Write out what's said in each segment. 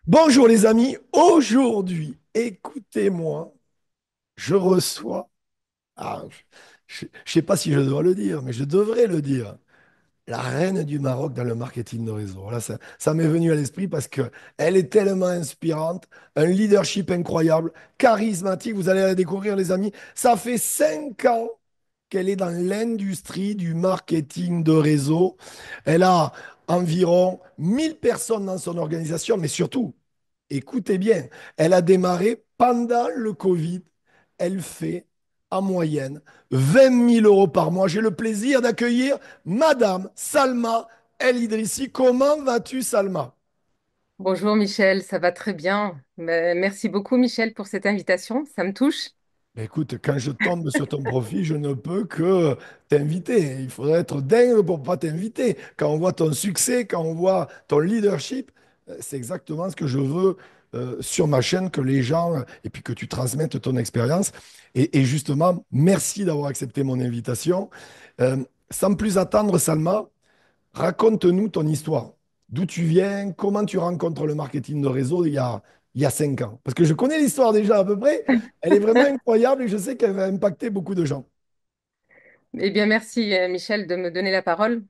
Bonjour les amis, aujourd'hui, écoutez-moi, je reçois, je ne sais pas si je dois le dire, mais je devrais le dire, la reine du Maroc dans le marketing de réseau. Voilà, ça m'est venu à l'esprit parce que elle est tellement inspirante, un leadership incroyable, charismatique, vous allez la découvrir les amis. Ça fait 5 ans qu'elle est dans l'industrie du marketing de réseau. Elle a environ 1000 personnes dans son organisation, mais surtout, écoutez bien, elle a démarré pendant le Covid. Elle fait en moyenne 20 000 euros par mois. J'ai le plaisir d'accueillir Madame Salma El Idrissi. Comment vas-tu, Salma? Bonjour Michel, ça va très bien. Merci beaucoup Michel pour cette invitation, ça me touche. Écoute, quand je tombe sur ton profil, je ne peux que t'inviter. Il faudrait être dingue pour pas t'inviter. Quand on voit ton succès, quand on voit ton leadership, c'est exactement ce que je veux sur ma chaîne, que les gens, et puis que tu transmettes ton expérience. Et justement, merci d'avoir accepté mon invitation. Sans plus attendre, Salma, raconte-nous ton histoire. D'où tu viens, comment tu rencontres le marketing de réseau il y a 5 ans. Parce que je connais l'histoire déjà à peu près. Elle est vraiment incroyable et je sais qu'elle va impacter beaucoup de gens. Eh bien merci Michel de me donner la parole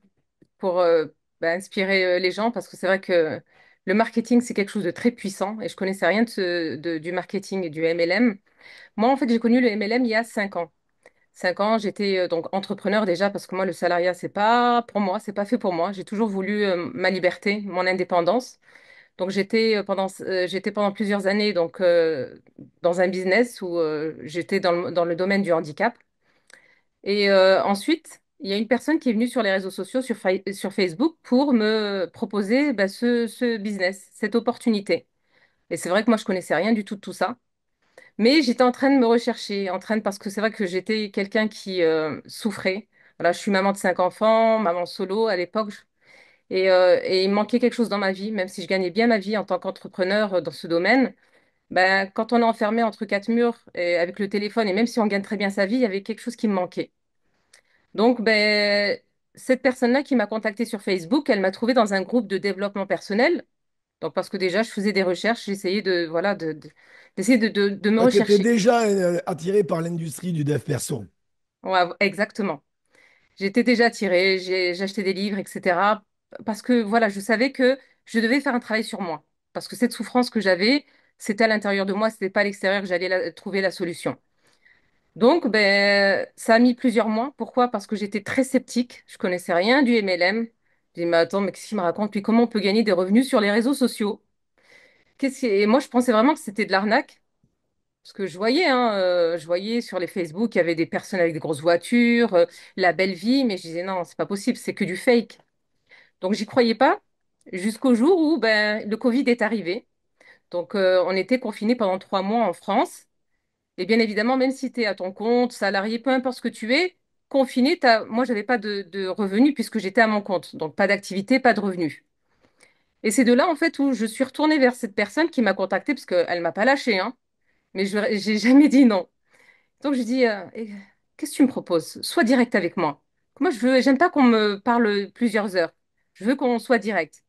pour inspirer les gens parce que c'est vrai que le marketing c'est quelque chose de très puissant et je connaissais rien du marketing et du MLM. Moi en fait j'ai connu le MLM il y a 5 ans. 5 ans j'étais donc entrepreneur déjà parce que moi le salariat c'est pas pour moi, c'est pas fait pour moi. J'ai toujours voulu ma liberté, mon indépendance. Donc j'étais pendant plusieurs années dans un business où j'étais dans le domaine du handicap. Et ensuite, il y a une personne qui est venue sur les réseaux sociaux, sur Facebook, pour me proposer ce business, cette opportunité. Et c'est vrai que moi, je connaissais rien du tout de tout ça. Mais j'étais en train de me rechercher, parce que c'est vrai que j'étais quelqu'un qui souffrait. Voilà, je suis maman de 5 enfants, maman solo à l'époque. Et il me manquait quelque chose dans ma vie, même si je gagnais bien ma vie en tant qu'entrepreneur dans ce domaine. Ben, quand on est enfermé entre quatre murs et avec le téléphone, et même si on gagne très bien sa vie, il y avait quelque chose qui me manquait. Donc, ben, cette personne-là qui m'a contactée sur Facebook, elle m'a trouvée dans un groupe de développement personnel. Donc, parce que déjà, je faisais des recherches, j'essayais d'essayer de me Tu étais rechercher. déjà attiré par l'industrie du dev perso. Ouais, exactement. J'étais déjà attirée, j'achetais des livres, etc. Parce que, voilà, je savais que je devais faire un travail sur moi. Parce que cette souffrance que j'avais, c'était à l'intérieur de moi, c'était pas à l'extérieur que j'allais trouver la solution. Donc, ben, ça a mis plusieurs mois. Pourquoi? Parce que j'étais très sceptique. Je connaissais rien du MLM. J'ai dit, mais attends, mais qu'est-ce qu'il me raconte? Puis comment on peut gagner des revenus sur les réseaux sociaux? Et moi, je pensais vraiment que c'était de l'arnaque. Parce que je voyais sur les Facebook, il y avait des personnes avec des grosses voitures, la belle vie, mais je disais, non, c'est pas possible, c'est que du fake. Donc, j'y croyais pas jusqu'au jour où, ben, le Covid est arrivé. Donc, on était confinés pendant 3 mois en France. Et bien évidemment, même si tu es à ton compte, salarié, peu importe ce que tu es, confiné, moi, j'avais pas de revenus puisque j'étais à mon compte. Donc, pas d'activité, pas de revenus. Et c'est de là, en fait, où je suis retournée vers cette personne qui m'a contactée parce qu'elle m'a pas lâché, hein. Mais j'ai jamais dit non. Donc, je dis, qu'est-ce que tu me proposes? Sois direct avec moi. Moi, j'aime pas qu'on me parle plusieurs heures. Je veux qu'on soit direct.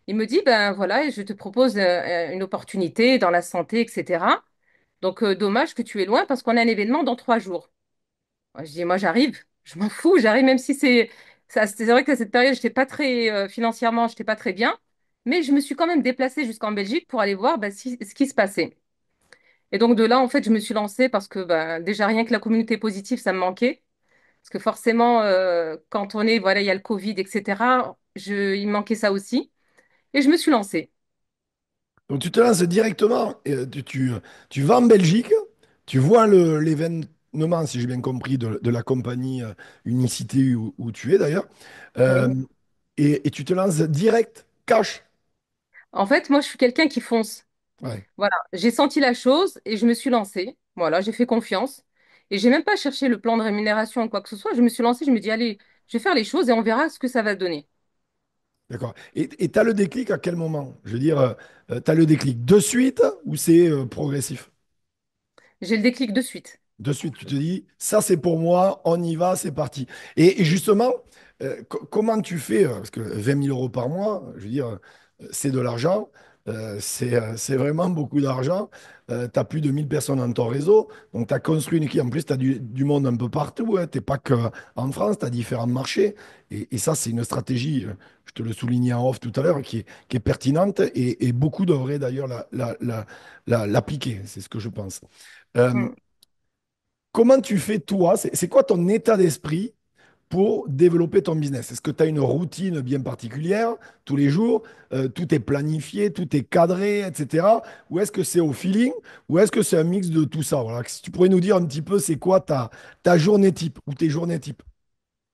Il me dit, ben voilà, je te propose une opportunité dans la santé, etc. Donc, dommage que tu es loin parce qu'on a un événement dans 3 jours. Moi, je dis, moi, j'arrive. Je m'en fous, j'arrive, même si c'est vrai qu'à cette période, j'étais pas très, financièrement, j'étais pas très bien. Mais je me suis quand même déplacée jusqu'en Belgique pour aller voir ce qui se passait. Et donc, de là, en fait, je me suis lancée parce que ben, déjà, rien que la communauté positive, ça me manquait. Parce que forcément, quand voilà, il y a le Covid, etc., il me manquait ça aussi. Et je me suis lancée. Donc tu te lances directement, et tu vas en Belgique, tu vois l'événement, si j'ai bien compris, de la compagnie Unicité où tu es d'ailleurs, euh, Oui. et tu te lances direct, cash. En fait, moi, je suis quelqu'un qui fonce. Ouais. Voilà, j'ai senti la chose et je me suis lancée. Voilà, j'ai fait confiance. Et j'ai même pas cherché le plan de rémunération ou quoi que ce soit. Je me suis lancée, je me dis, allez, je vais faire les choses et on verra ce que ça va donner. D'accord. Et tu as le déclic à quel moment? Je veux dire, tu as le déclic de suite ou c'est progressif? J'ai le déclic de suite. De suite, tu te dis, ça c'est pour moi, on y va, c'est parti. Et justement, comment tu fais? Parce que 20 000 euros par mois, je veux dire, c'est de l'argent. C'est vraiment beaucoup d'argent. Tu as plus de 1000 personnes dans ton réseau. Donc, tu as construit une équipe. En plus, tu as du monde un peu partout. Tu n'es pas que en France, tu as différents marchés. Et ça, c'est une stratégie, je te le soulignais en off tout à l'heure, qui est pertinente et beaucoup devraient d'ailleurs l'appliquer. C'est ce que je pense. Euh, Mm. Comment tu fais, toi? C'est quoi ton état d'esprit pour développer ton business? Est-ce que tu as une routine bien particulière tous les jours? Tout est planifié, tout est cadré, etc. Ou est-ce que c'est au feeling? Ou est-ce que c'est un mix de tout ça? Voilà. Si tu pourrais nous dire un petit peu, c'est quoi ta journée type ou tes journées type?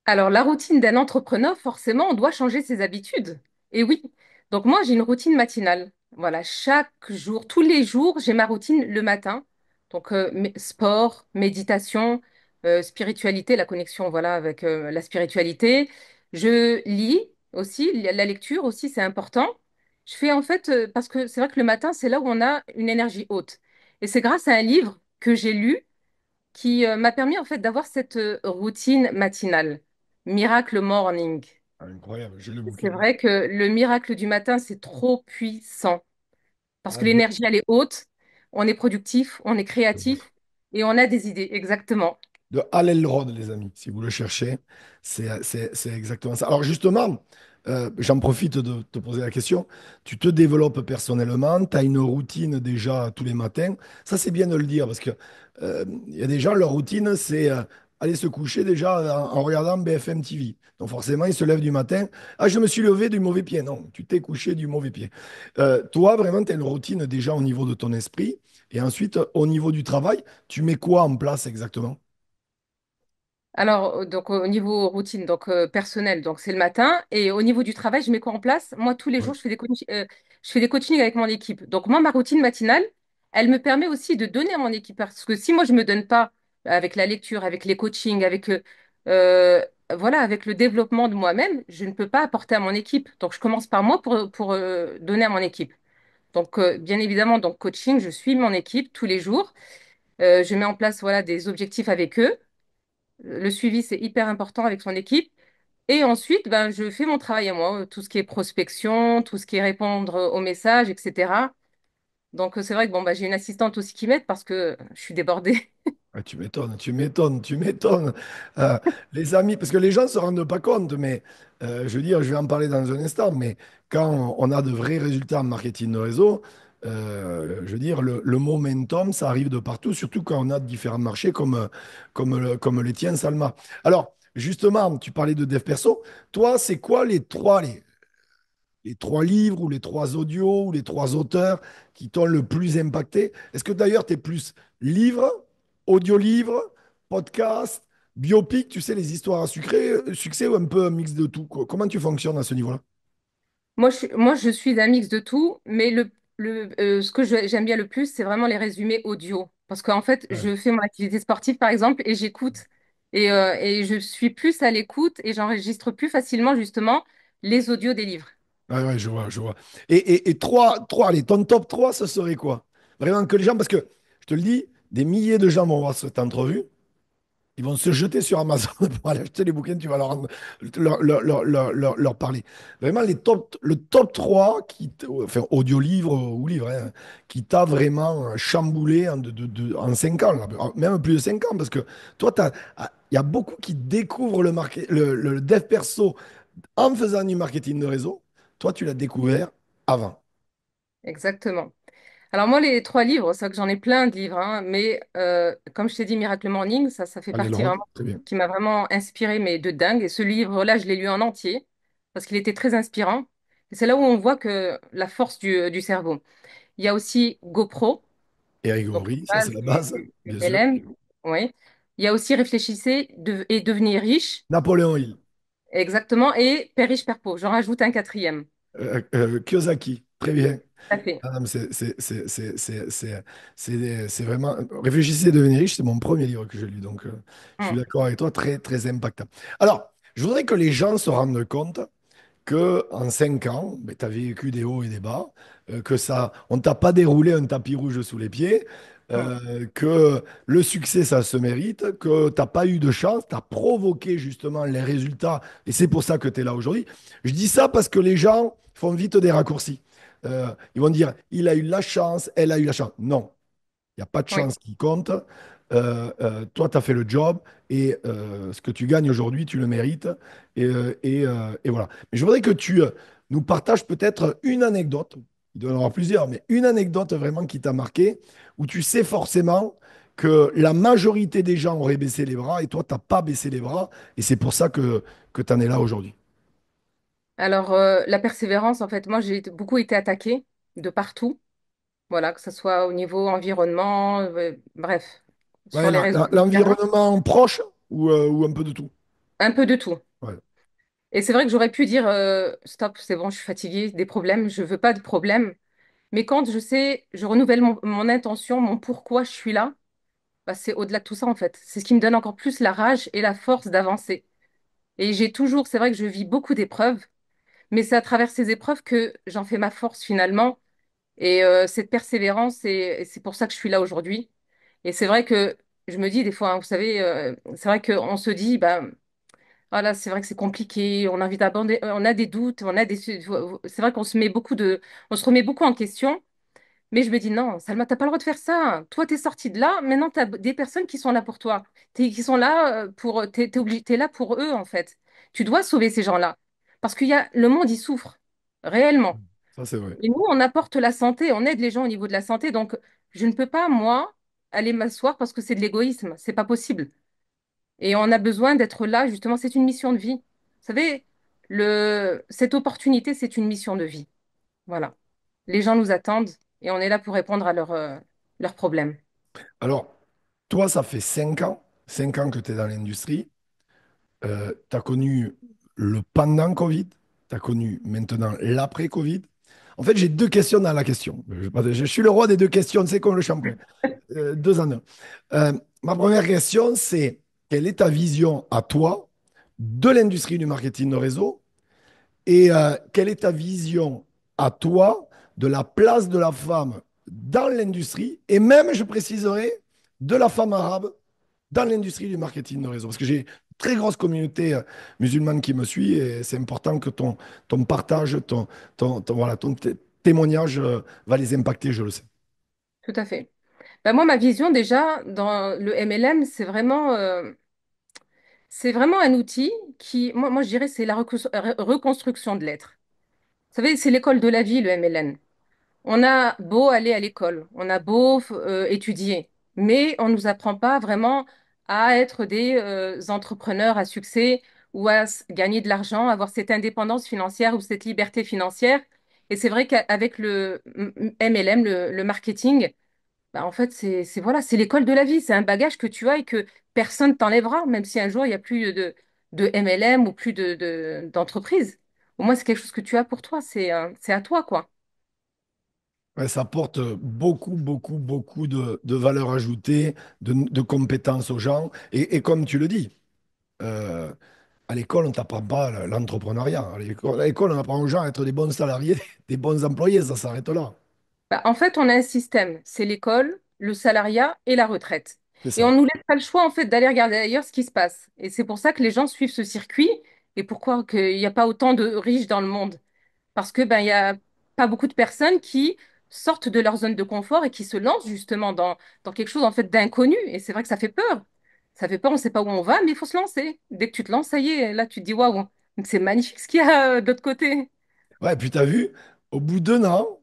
Alors, la routine d'un entrepreneur, forcément, on doit changer ses habitudes. Et oui, donc moi, j'ai une routine matinale. Voilà, chaque jour, tous les jours, j'ai ma routine le matin. Donc, sport, méditation, spiritualité, la connexion, voilà, avec la spiritualité. Je lis aussi, la lecture aussi, c'est important. Je fais en fait, parce que c'est vrai que le matin, c'est là où on a une énergie haute. Et c'est grâce à un livre que j'ai lu qui m'a permis en fait d'avoir cette routine matinale. Miracle Morning. Ah, incroyable, j'ai le C'est bouquin. vrai que le miracle du matin, c'est trop puissant parce Ah, que l'énergie, elle est haute, on est productif, on est de- créatif et on a des idées, exactement. de Hal Elrod, les amis, si vous le cherchez. C'est exactement ça. Alors justement, j'en profite de te poser la question. Tu te développes personnellement, tu as une routine déjà tous les matins. Ça, c'est bien de le dire parce que il y a des gens, leur routine, c'est aller se coucher déjà en regardant BFM TV. Donc forcément, ils se lèvent du matin. Ah, je me suis levé du mauvais pied. Non, tu t'es couché du mauvais pied. Toi, vraiment, tu as une routine déjà au niveau de ton esprit. Et ensuite, au niveau du travail, tu mets quoi en place exactement? Alors, donc au niveau routine, donc personnel, donc c'est le matin. Et au niveau du travail, je mets quoi en place? Moi, tous les jours, je fais des coachings avec mon équipe. Donc moi, ma routine matinale, elle me permet aussi de donner à mon équipe. Parce que si moi, je me donne pas avec la lecture, avec les coachings, euh, voilà, avec le développement de moi-même, je ne peux pas apporter à mon équipe. Donc je commence par moi pour donner à mon équipe. Donc bien évidemment, donc coaching, je suis mon équipe tous les jours. Je mets en place voilà des objectifs avec eux. Le suivi, c'est hyper important avec son équipe. Et ensuite, ben, je fais mon travail à moi, tout ce qui est prospection, tout ce qui est répondre aux messages, etc. Donc, c'est vrai que bon, bah, j'ai une assistante aussi qui m'aide parce que je suis débordée. Ah, tu m'étonnes, tu m'étonnes, tu m'étonnes. Euh, les amis, parce que les gens ne se rendent pas compte, mais je veux dire, je vais en parler dans un instant, mais quand on a de vrais résultats en marketing de réseau, je veux dire, le momentum, ça arrive de partout, surtout quand on a différents marchés comme les tiens, Salma. Alors, justement, tu parlais de dev perso. Toi, c'est quoi les trois livres ou les trois audios ou les trois auteurs qui t'ont le plus impacté? Est-ce que d'ailleurs tu es plus livre, audio-livre, podcast, biopic, tu sais, les histoires à succès ou un peu un mix de tout, quoi? Comment tu fonctionnes à ce niveau-là? Moi, je suis un mix de tout, mais ce que j'aime bien le plus, c'est vraiment les résumés audio. Parce qu'en fait, Ouais, je fais mon activité sportive, par exemple, et j'écoute. Et je suis plus à l'écoute et j'enregistre plus facilement, justement, les audios des livres. ouais, ouais, je vois, je vois. Et allez, ton top 3 ce serait quoi? Vraiment que les gens, parce que je te le dis, des milliers de gens vont voir cette entrevue. Ils vont se jeter sur Amazon pour aller acheter les bouquins, tu vas leur parler. Vraiment, le top 3 enfin, audio-livre ou livre, hein, qui t'a vraiment chamboulé en 5 ans, là. Même plus de 5 ans, parce que toi, il y a beaucoup qui découvrent le dev perso en faisant du marketing de réseau. Toi, tu l'as découvert avant. Exactement. Alors moi, les trois livres, c'est vrai que j'en ai plein de livres, hein, mais comme je t'ai dit, Miracle Morning, ça fait Allez, partie Laurent, vraiment très bien. qui m'a vraiment inspiré, mais de dingue. Et ce livre-là, je l'ai lu en entier parce qu'il était très inspirant. Et c'est là où on voit que la force du cerveau. Il y a aussi GoPro, Eric donc Goury, ça c'est base la base, du bien sûr. LM. Oui. Il y a aussi Réfléchissez et devenez riche, Napoléon Hill. exactement, et Père riche, Père pauvre. J'en rajoute un quatrième. Kiyosaki, très bien. Tout à fait. Ah non, mais c'est vraiment. Réfléchissez et devenez riche, c'est mon premier livre que j'ai lu, donc je suis Hmm. d'accord avec toi, très, très impactant. Alors, je voudrais que les gens se rendent compte que en 5 ans, tu as vécu des hauts et des bas, que ça, on t'a pas déroulé un tapis rouge sous les pieds, Hmm. que le succès, ça se mérite, que t'as pas eu de chance, tu as provoqué justement les résultats, et c'est pour ça que tu es là aujourd'hui. Je dis ça parce que les gens font vite des raccourcis. Ils vont dire, il a eu la chance, elle a eu la chance. Non, il n'y a pas de Oui. chance qui compte. Toi, tu as fait le job et ce que tu gagnes aujourd'hui, tu le mérites. Et voilà. Mais je voudrais que tu nous partages peut-être une anecdote. Il doit y en avoir plusieurs, mais une anecdote vraiment qui t'a marqué, où tu sais forcément que la majorité des gens auraient baissé les bras et toi, tu n'as pas baissé les bras. Et c'est pour ça que tu en es là aujourd'hui. Alors, la persévérance, en fait, moi, beaucoup été attaquée de partout. Voilà, que ce soit au niveau environnement, bref, Ouais, sur les réseaux, etc. l'environnement proche ou un peu de tout? Un peu de tout. Ouais. Et c'est vrai que j'aurais pu dire, stop, c'est bon, je suis fatiguée, des problèmes, je veux pas de problèmes. Mais quand je sais, je renouvelle mon intention, mon pourquoi je suis là, bah, c'est au-delà de tout ça, en fait. C'est ce qui me donne encore plus la rage et la force d'avancer. Et j'ai toujours, c'est vrai que je vis beaucoup d'épreuves, mais c'est à travers ces épreuves que j'en fais ma force finalement. Et cette persévérance, et c'est pour ça que je suis là aujourd'hui. Et c'est vrai que je me dis des fois, hein, vous savez, c'est vrai qu'on se dit, bah, voilà, c'est vrai que c'est compliqué, on a envie d'abandonner, on a des doutes, c'est vrai qu'on se met on se remet beaucoup en question. Mais je me dis non, Salma, t'as pas le droit de faire ça. Toi, t'es sorti de là. Maintenant, t'as des personnes qui sont là pour toi. Qui sont là t'es là pour eux, en fait. Tu dois sauver ces gens-là. Parce le monde, il souffre. Réellement. Ça, c'est vrai. Et nous, on apporte la santé, on aide les gens au niveau de la santé. Donc, je ne peux pas, moi, aller m'asseoir parce que c'est de l'égoïsme. C'est pas possible. Et on a besoin d'être là, justement, c'est une mission de vie. Vous savez, cette opportunité, c'est une mission de vie. Voilà. Les gens nous attendent et on est là pour répondre à leurs problèmes. Alors, toi, ça fait 5 ans que tu es dans l'industrie. Tu as connu le pendant Covid, tu as connu maintenant l'après-Covid. En fait, j'ai deux questions dans la question. Je suis le roi des deux questions, c'est comme le shampoing. Deux en un. Euh, Ma première question, c'est quelle est ta vision à toi de l'industrie du marketing de réseau et quelle est ta vision à toi de la place de la femme dans l'industrie et même, je préciserai, de la femme arabe dans l'industrie du marketing de réseau. Parce que j'ai une très grosse communauté musulmane qui me suit et c'est important que ton partage, voilà, témoignage va les impacter, je le sais. Tout à fait. Ben moi, ma vision déjà dans le MLM, c'est vraiment un outil moi, je dirais, c'est la reconstruction de l'être. Vous savez, c'est l'école de la vie, le MLM. On a beau aller à l'école, on a beau étudier, mais on ne nous apprend pas vraiment à être des entrepreneurs à succès ou à gagner de l'argent, avoir cette indépendance financière ou cette liberté financière. Et c'est vrai qu'avec le MLM, le marketing, bah, en fait, voilà, c'est l'école de la vie, c'est un bagage que tu as et que personne t'enlèvera, même si un jour il n'y a plus de MLM ou plus d'entreprise. Au moins, c'est quelque chose que tu as pour toi, c'est à toi, quoi. Ouais, ça apporte beaucoup, beaucoup, beaucoup de valeur ajoutée, de compétences aux gens. Et comme tu le dis, euh, à l'école, on ne t'apprend pas l'entrepreneuriat. À l'école, on apprend aux gens à être des bons salariés, des bons employés, ça s'arrête là. Bah, en fait, on a un système, c'est l'école, le salariat et la retraite. C'est Et on ça. ne nous laisse pas le choix, en fait, d'aller regarder ailleurs ce qui se passe. Et c'est pour ça que les gens suivent ce circuit et pourquoi qu'il n'y a pas autant de riches dans le monde. Parce que ben, il n'y a pas beaucoup de personnes qui sortent de leur zone de confort et qui se lancent justement dans quelque chose, en fait, d'inconnu. Et c'est vrai que ça fait peur. Ça fait peur, on ne sait pas où on va, mais il faut se lancer. Dès que tu te lances, ça y est, là, tu te dis, waouh, c'est magnifique ce qu'il y a de l'autre côté. Ouais, puis t'as vu, au bout d'un an,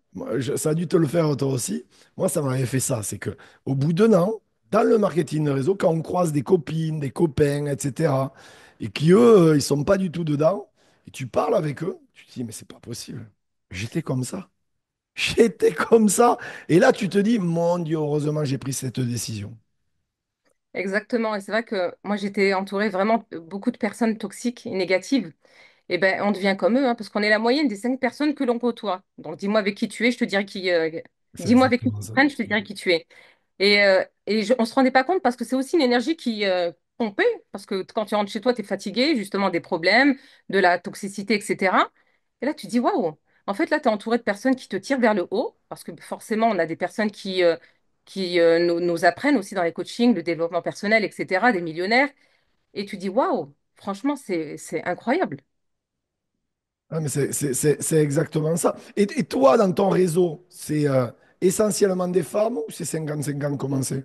ça a dû te le faire toi aussi. Moi, ça m'avait fait ça. C'est que au bout d'un an, dans le marketing de réseau, quand on croise des copines, des copains, etc., et qui eux, ils sont pas du tout dedans, et tu parles avec eux, tu te dis, mais c'est pas possible. J'étais comme ça. J'étais comme ça. Et là, tu te dis, mon Dieu, heureusement, j'ai pris cette décision. Exactement. Et c'est vrai que moi, j'étais entourée vraiment de beaucoup de personnes toxiques et négatives. Et ben, on devient comme eux, hein, parce qu'on est la moyenne des 5 personnes que l'on côtoie. Donc, dis-moi avec qui tu es, je te dirai qui. C'est Dis-moi avec qui exactement tu ça. traînes, je te dirai qui tu es. On se rendait pas compte parce que c'est aussi une énergie qui pompait. Parce que quand tu rentres chez toi, tu es fatigué, justement, des problèmes, de la toxicité, etc. Et là, tu te dis, waouh, en fait, là, tu es entouré de personnes qui te tirent vers le haut. Parce que forcément, on a des personnes qui nous apprennent aussi dans les coachings, le développement personnel, etc., des millionnaires. Et tu dis, waouh, franchement, c'est incroyable. Ah, mais c'est exactement ça. Et toi, dans ton réseau, c'est essentiellement des femmes ou c'est 50-50 commencé?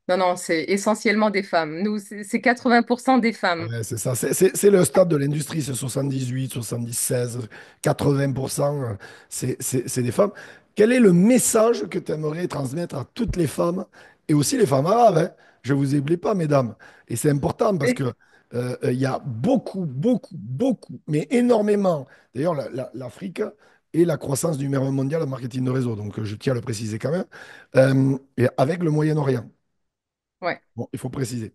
Non, non, c'est essentiellement des femmes. Nous, c'est 80% des femmes. Ouais, c'est ça. C'est le stade de l'industrie, c'est 78, 76, 80%, c'est des femmes. Quel est le message que tu aimerais transmettre à toutes les femmes et aussi les femmes arabes, hein? Je vous oublie pas, mesdames. Et c'est important parce que il y a beaucoup, beaucoup, beaucoup, mais énormément. D'ailleurs, l'Afrique est la croissance numéro un mondial en marketing de réseau. Donc, je tiens à le préciser quand même. Et avec le Moyen-Orient. Ouais. Bon, il faut préciser.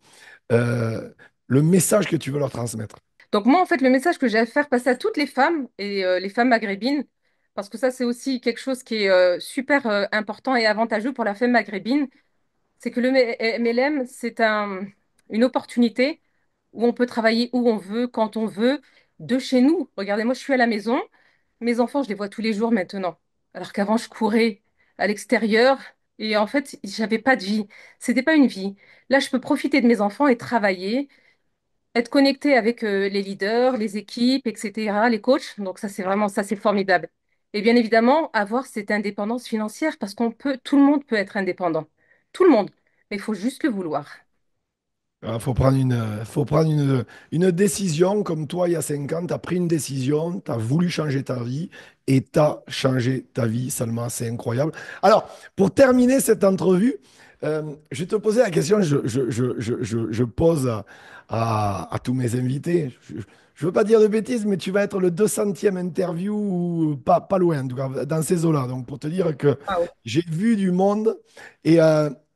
Euh, le message que tu veux leur transmettre. Donc moi, en fait, le message que j'ai à faire passer à toutes les femmes et les femmes maghrébines, parce que ça, c'est aussi quelque chose qui est super important et avantageux pour la femme maghrébine, c'est que le MLM, c'est une opportunité où on peut travailler où on veut, quand on veut, de chez nous. Regardez, moi, je suis à la maison, mes enfants, je les vois tous les jours maintenant, alors qu'avant, je courais à l'extérieur et en fait, j'avais pas de vie. C'était pas une vie. Là, je peux profiter de mes enfants et travailler être connecté avec les leaders, les équipes, etc., les coachs. Donc ça, c'est vraiment ça, c'est formidable. Et bien évidemment, avoir cette indépendance financière parce tout le monde peut être indépendant. Tout le monde. Mais il faut juste le vouloir. Il faut prendre une décision, comme toi, il y a 5 ans, tu as pris une décision, tu as voulu changer ta vie et tu as changé ta vie, Salma, c'est incroyable. Alors, pour terminer cette entrevue, je vais te poser la question, je pose à tous mes invités. Je ne veux pas dire de bêtises, mais tu vas être le 200e interview, ou pas loin, en tout cas, dans ces eaux-là. Donc, pour te dire que Waouh. j'ai vu du monde et,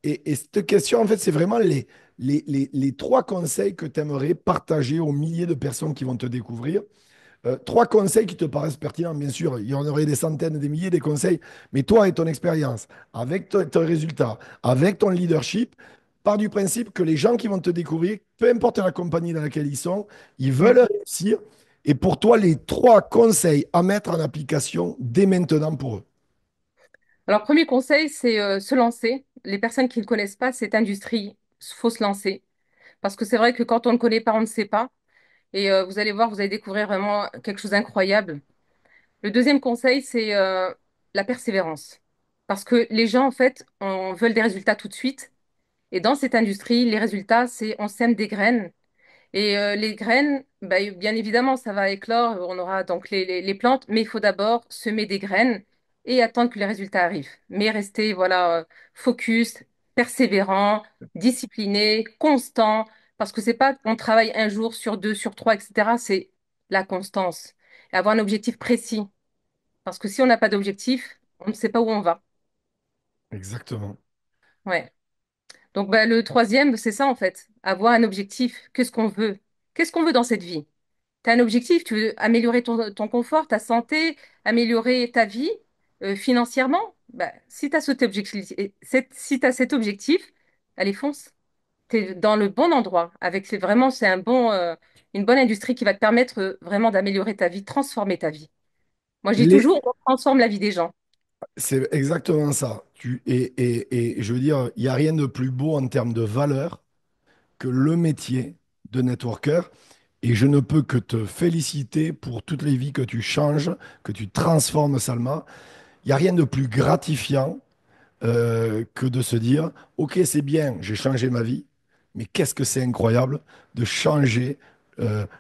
et cette question, en fait, c'est vraiment les trois conseils que tu aimerais partager aux milliers de personnes qui vont te découvrir. Trois conseils qui te paraissent pertinents, bien sûr. Il y en aurait des centaines, des milliers de conseils, mais toi et ton expérience, avec tes résultats, avec ton leadership, pars du principe que les gens qui vont te découvrir, peu importe la compagnie dans laquelle ils sont, ils Mm. veulent réussir. Et pour toi, les trois conseils à mettre en application dès maintenant pour eux. Alors, premier conseil, c'est se lancer. Les personnes qui ne connaissent pas cette industrie, il faut se lancer. Parce que c'est vrai que quand on ne connaît pas, on ne sait pas. Et vous allez voir, vous allez découvrir vraiment quelque chose d'incroyable. Le deuxième conseil, c'est la persévérance. Parce que les gens, en fait, veulent des résultats tout de suite. Et dans cette industrie, les résultats, c'est on sème des graines. Et les graines, bah, bien évidemment, ça va éclore. On aura donc les plantes, mais il faut d'abord semer des graines et attendre que les résultats arrivent. Mais rester, voilà, focus, persévérant, discipliné, constant. Parce que c'est pas on travaille un jour sur deux, sur trois, etc. C'est la constance. Et avoir un objectif précis. Parce que si on n'a pas d'objectif, on ne sait pas où on va. Exactement. Ouais. Donc bah, le troisième, c'est ça en fait. Avoir un objectif. Qu'est-ce qu'on veut? Qu'est-ce qu'on veut dans cette vie? Tu as un objectif, tu veux améliorer ton confort, ta santé, améliorer ta vie financièrement. Bah, si tu as cet objectif, si tu cet objectif, allez, fonce. Tu es dans le bon endroit. Vraiment, c'est une bonne industrie qui va te permettre vraiment d'améliorer ta vie, transformer ta vie. Moi, je dis Les, toujours, on transforme la vie des gens. C'est exactement ça. Et je veux dire, il n'y a rien de plus beau en termes de valeur que le métier de networker. Et je ne peux que te féliciter pour toutes les vies que tu changes, que tu transformes, Salma. Il n'y a rien de plus gratifiant que de se dire, OK, c'est bien, j'ai changé ma vie, mais qu'est-ce que c'est incroyable de changer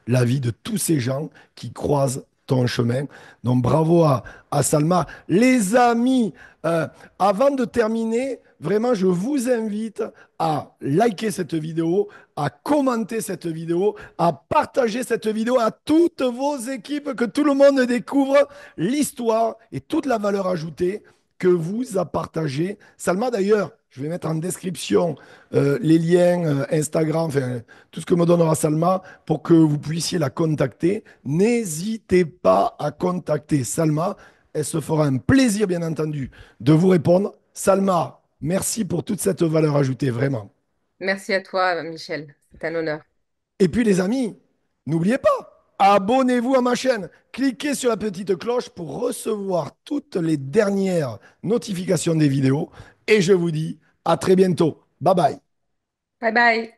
la vie de tous ces gens qui croisent ton chemin. Donc bravo à Salma. Les amis, euh, avant de terminer, vraiment, je vous invite à liker cette vidéo, à commenter cette vidéo, à partager cette vidéo à toutes vos équipes, que tout le monde découvre l'histoire et toute la valeur ajoutée que vous a partagé Salma. D'ailleurs, je vais mettre en description les liens Instagram, enfin, tout ce que me donnera Salma pour que vous puissiez la contacter. N'hésitez pas à contacter Salma. Elle se fera un plaisir, bien entendu, de vous répondre. Salma, merci pour toute cette valeur ajoutée, vraiment. Merci à toi, Michel. C'est un honneur. Et puis, les amis, n'oubliez pas, abonnez-vous à ma chaîne. Cliquez sur la petite cloche pour recevoir toutes les dernières notifications des vidéos. Et je vous dis à très bientôt. Bye bye. Bye bye.